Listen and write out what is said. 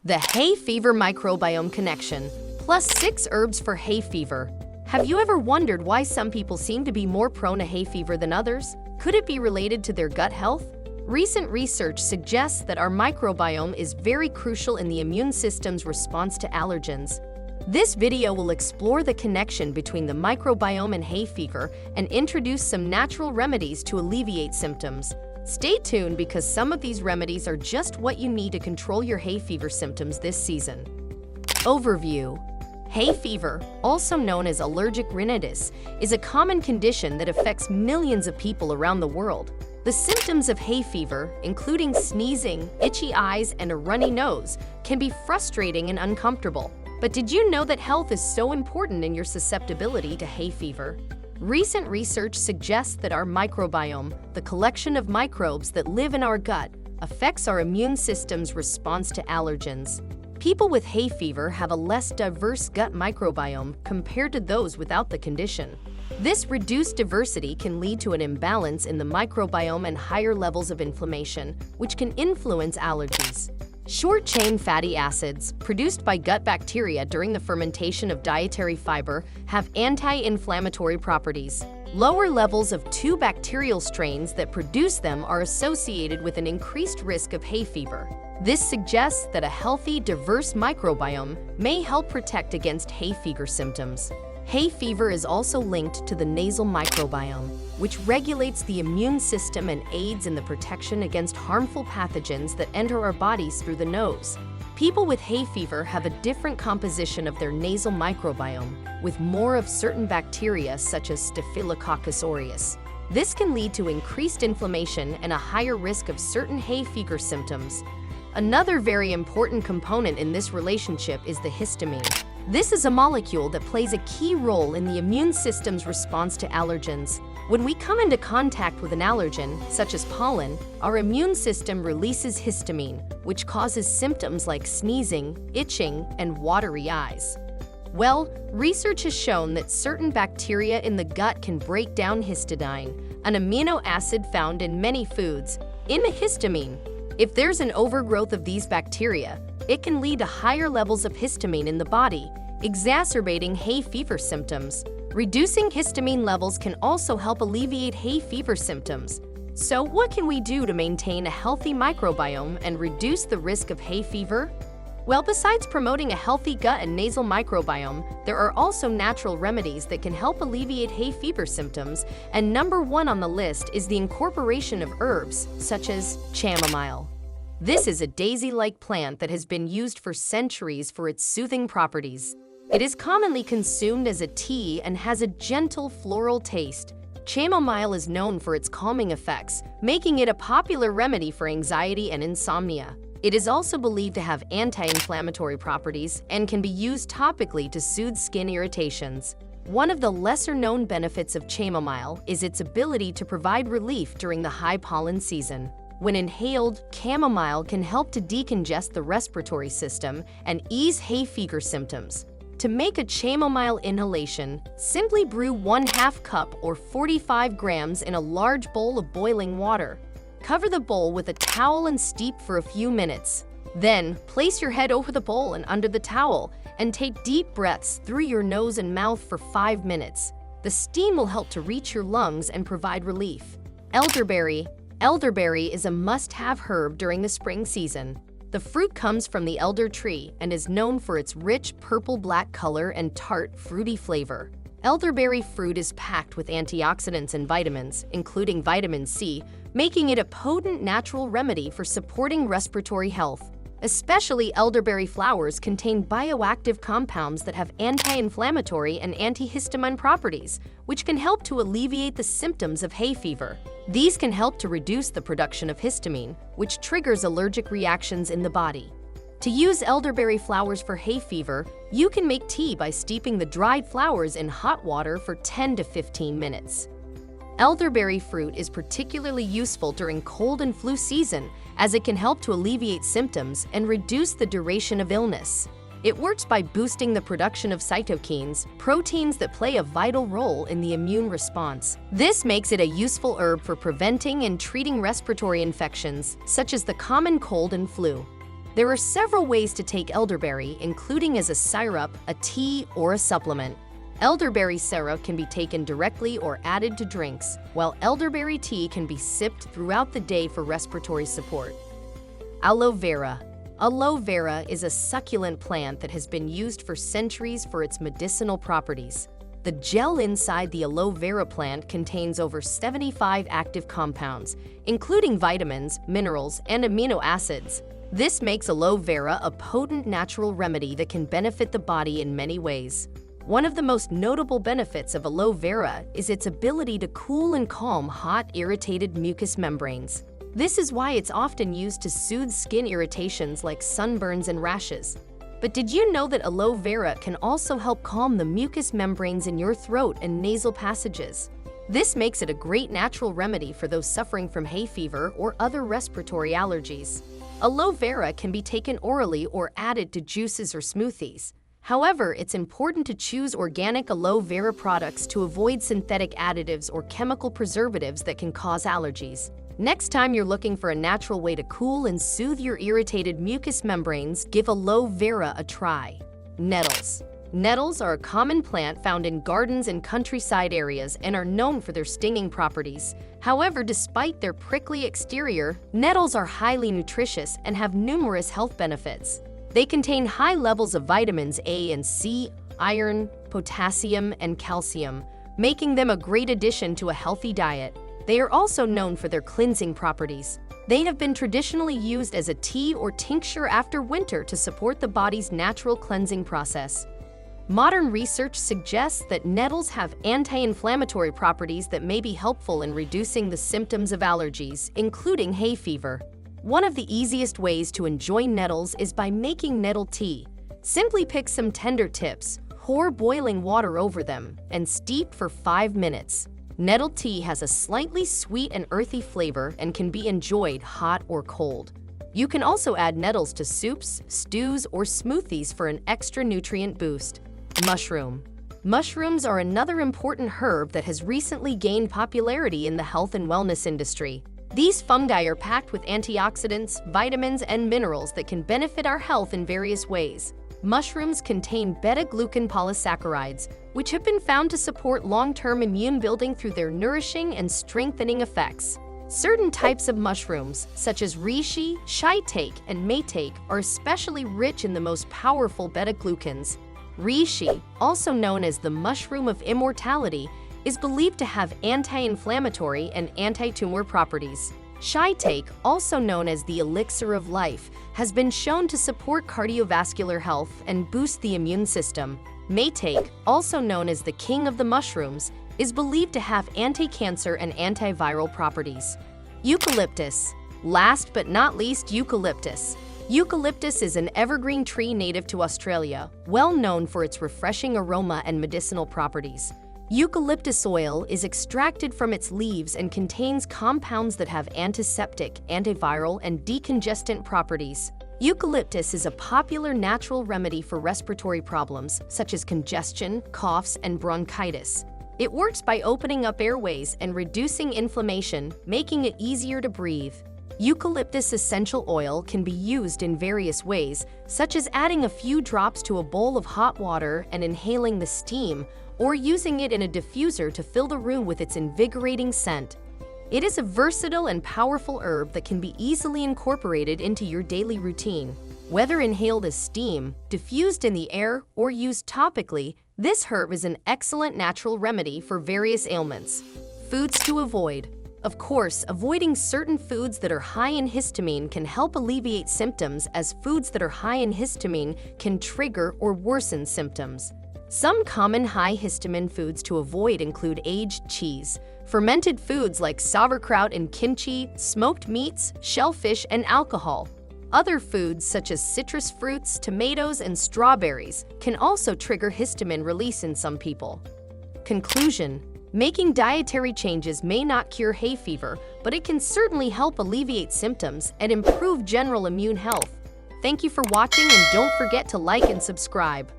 The hay fever microbiome connection, plus 6 herbs for hay fever. Have you ever wondered why some people seem to be more prone to hay fever than others? Could it be related to their gut health? Recent research suggests that our microbiome is very crucial in the immune system's response to allergens. This video will explore the connection between the microbiome and hay fever and introduce some natural remedies to alleviate symptoms. Stay tuned because some of these remedies are just what you need to control your hay fever symptoms this season. Overview. Hay fever, also known as allergic rhinitis, is a common condition that affects millions of people around the world. The symptoms of hay fever, including sneezing, itchy eyes, and a runny nose, can be frustrating and uncomfortable. But did you know that health is so important in your susceptibility to hay fever? Recent research suggests that our microbiome, the collection of microbes that live in our gut, affects our immune system's response to allergens. People with hay fever have a less diverse gut microbiome compared to those without the condition. This reduced diversity can lead to an imbalance in the microbiome and higher levels of inflammation, which can influence allergies. Short-chain fatty acids, produced by gut bacteria during the fermentation of dietary fiber, have anti-inflammatory properties. Lower levels of 2 bacterial strains that produce them are associated with an increased risk of hay fever. This suggests that a healthy, diverse microbiome may help protect against hay fever symptoms. Hay fever is also linked to the nasal microbiome, which regulates the immune system and aids in the protection against harmful pathogens that enter our bodies through the nose. People with hay fever have a different composition of their nasal microbiome, with more of certain bacteria such as Staphylococcus aureus. This can lead to increased inflammation and a higher risk of certain hay fever symptoms. Another very important component in this relationship is the histamine. This is a molecule that plays a key role in the immune system's response to allergens. When we come into contact with an allergen, such as pollen, our immune system releases histamine, which causes symptoms like sneezing, itching, and watery eyes. Well, research has shown that certain bacteria in the gut can break down histidine, an amino acid found in many foods, into histamine. If there's an overgrowth of these bacteria, it can lead to higher levels of histamine in the body, exacerbating hay fever symptoms. Reducing histamine levels can also help alleviate hay fever symptoms. So what can we do to maintain a healthy microbiome and reduce the risk of hay fever? Well, besides promoting a healthy gut and nasal microbiome, there are also natural remedies that can help alleviate hay fever symptoms, and number 1 on the list is the incorporation of herbs, such as chamomile. This is a daisy-like plant that has been used for centuries for its soothing properties. It is commonly consumed as a tea and has a gentle floral taste. Chamomile is known for its calming effects, making it a popular remedy for anxiety and insomnia. It is also believed to have anti-inflammatory properties and can be used topically to soothe skin irritations. One of the lesser-known benefits of chamomile is its ability to provide relief during the high pollen season. When inhaled, chamomile can help to decongest the respiratory system and ease hay fever symptoms. To make a chamomile inhalation, simply brew 1/2 cup or 45 grams in a large bowl of boiling water. Cover the bowl with a towel and steep for a few minutes. Then, place your head over the bowl and under the towel and take deep breaths through your nose and mouth for 5 minutes. The steam will help to reach your lungs and provide relief. Elderberry. Elderberry is a must-have herb during the spring season. The fruit comes from the elder tree and is known for its rich purple-black color and tart, fruity flavor. Elderberry fruit is packed with antioxidants and vitamins, including vitamin C, making it a potent natural remedy for supporting respiratory health. Especially elderberry flowers contain bioactive compounds that have anti-inflammatory and antihistamine properties, which can help to alleviate the symptoms of hay fever. These can help to reduce the production of histamine, which triggers allergic reactions in the body. To use elderberry flowers for hay fever, you can make tea by steeping the dried flowers in hot water for 10 to 15 minutes. Elderberry fruit is particularly useful during cold and flu season, as it can help to alleviate symptoms and reduce the duration of illness. It works by boosting the production of cytokines, proteins that play a vital role in the immune response. This makes it a useful herb for preventing and treating respiratory infections, such as the common cold and flu. There are several ways to take elderberry, including as a syrup, a tea, or a supplement. Elderberry syrup can be taken directly or added to drinks, while elderberry tea can be sipped throughout the day for respiratory support. Aloe vera. Aloe vera is a succulent plant that has been used for centuries for its medicinal properties. The gel inside the aloe vera plant contains over 75 active compounds, including vitamins, minerals, and amino acids. This makes aloe vera a potent natural remedy that can benefit the body in many ways. One of the most notable benefits of aloe vera is its ability to cool and calm hot, irritated mucous membranes. This is why it's often used to soothe skin irritations like sunburns and rashes. But did you know that aloe vera can also help calm the mucous membranes in your throat and nasal passages? This makes it a great natural remedy for those suffering from hay fever or other respiratory allergies. Aloe vera can be taken orally or added to juices or smoothies. However, it's important to choose organic aloe vera products to avoid synthetic additives or chemical preservatives that can cause allergies. Next time you're looking for a natural way to cool and soothe your irritated mucous membranes, give aloe vera a try. Nettles. Nettles are a common plant found in gardens and countryside areas and are known for their stinging properties. However, despite their prickly exterior, nettles are highly nutritious and have numerous health benefits. They contain high levels of vitamins A and C, iron, potassium, and calcium, making them a great addition to a healthy diet. They are also known for their cleansing properties. They have been traditionally used as a tea or tincture after winter to support the body's natural cleansing process. Modern research suggests that nettles have anti-inflammatory properties that may be helpful in reducing the symptoms of allergies, including hay fever. One of the easiest ways to enjoy nettles is by making nettle tea. Simply pick some tender tips, pour boiling water over them, and steep for 5 minutes. Nettle tea has a slightly sweet and earthy flavor and can be enjoyed hot or cold. You can also add nettles to soups, stews, or smoothies for an extra nutrient boost. Mushroom. Mushrooms are another important herb that has recently gained popularity in the health and wellness industry. These fungi are packed with antioxidants, vitamins, and minerals that can benefit our health in various ways. Mushrooms contain beta-glucan polysaccharides, which have been found to support long-term immune building through their nourishing and strengthening effects. Certain types of mushrooms, such as reishi, shiitake, and maitake, are especially rich in the most powerful beta-glucans. Reishi, also known as the mushroom of immortality, is believed to have anti-inflammatory and anti-tumor properties. Shiitake, also known as the elixir of life, has been shown to support cardiovascular health and boost the immune system. Maitake, also known as the king of the mushrooms, is believed to have anti-cancer and antiviral properties. Eucalyptus. Last but not least, eucalyptus. Eucalyptus is an evergreen tree native to Australia, well known for its refreshing aroma and medicinal properties. Eucalyptus oil is extracted from its leaves and contains compounds that have antiseptic, antiviral, and decongestant properties. Eucalyptus is a popular natural remedy for respiratory problems such as congestion, coughs, and bronchitis. It works by opening up airways and reducing inflammation, making it easier to breathe. Eucalyptus essential oil can be used in various ways, such as adding a few drops to a bowl of hot water and inhaling the steam, or using it in a diffuser to fill the room with its invigorating scent. It is a versatile and powerful herb that can be easily incorporated into your daily routine. Whether inhaled as steam, diffused in the air, or used topically, this herb is an excellent natural remedy for various ailments. Foods to avoid. Of course, avoiding certain foods that are high in histamine can help alleviate symptoms, as foods that are high in histamine can trigger or worsen symptoms. Some common high histamine foods to avoid include aged cheese, fermented foods like sauerkraut and kimchi, smoked meats, shellfish, and alcohol. Other foods such as citrus fruits, tomatoes, and strawberries can also trigger histamine release in some people. Conclusion: making dietary changes may not cure hay fever, but it can certainly help alleviate symptoms and improve general immune health. Thank you for watching, and don't forget to like and subscribe.